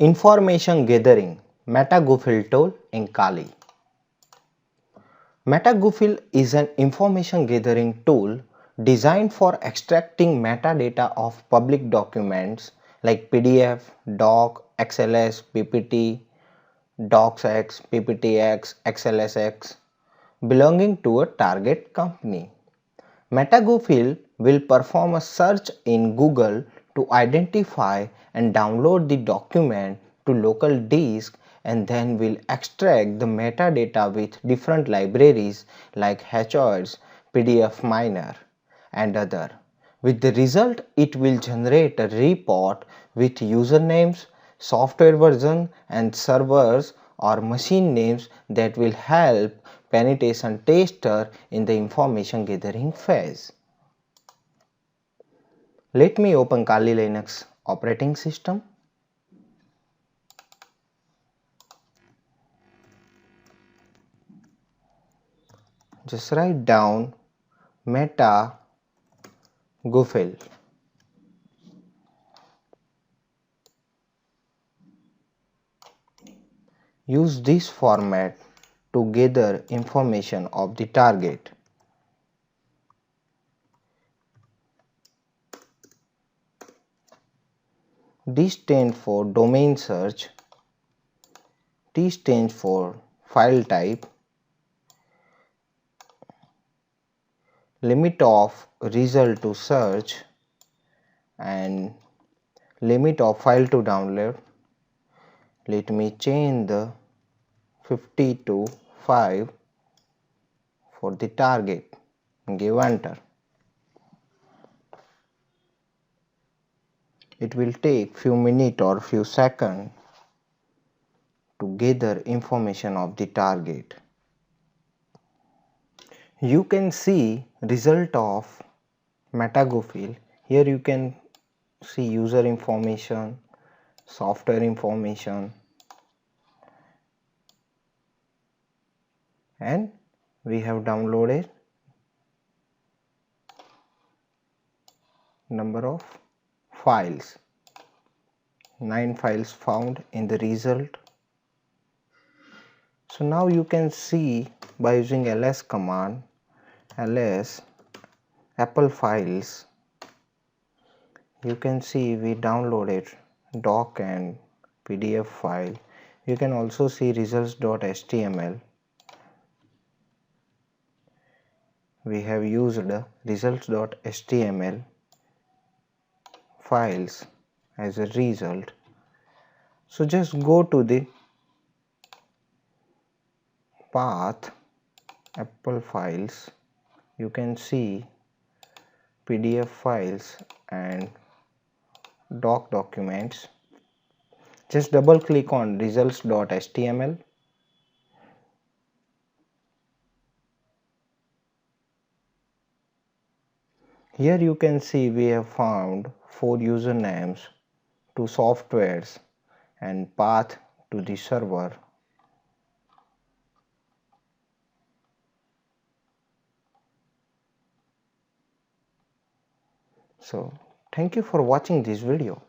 Information gathering metagoofil tool in Kali. Metagoofil is an information gathering tool designed for extracting metadata of public documents like PDF, doc, XLS, PPT, docx, PPTX, XLSX belonging to a target company. Metagoofil will perform a search in Google to identify and download the document to local disk and then will extract the metadata with different libraries like HOIDs, PDF Miner and other. With the result, it will generate a report with usernames, software version and servers or machine names that will help penetration tester in the information gathering phase. Let me open Kali Linux operating system. Just write down metagoofil. Use this format to gather information of the target. D stands for domain search, T stands for file type, limit of result to search and limit of file to download. Let me change the 50 to 5 for the target. Give enter. It will take few minutes or few seconds to gather information of the target. You can see result of metagoofil. Here you can see user information, software information and we have downloaded number of files. 9 files found in the result. So now you can see by using ls command, ls apple files, you can see we downloaded doc and PDF file. You can also see results.html. We have used results.html files as a result. So just go to the path apple files. You can see PDF files and doc documents. Just double click on results.html. Here you can see we have found 4 usernames, 2 softwares and path to the server. So thank you for watching this video.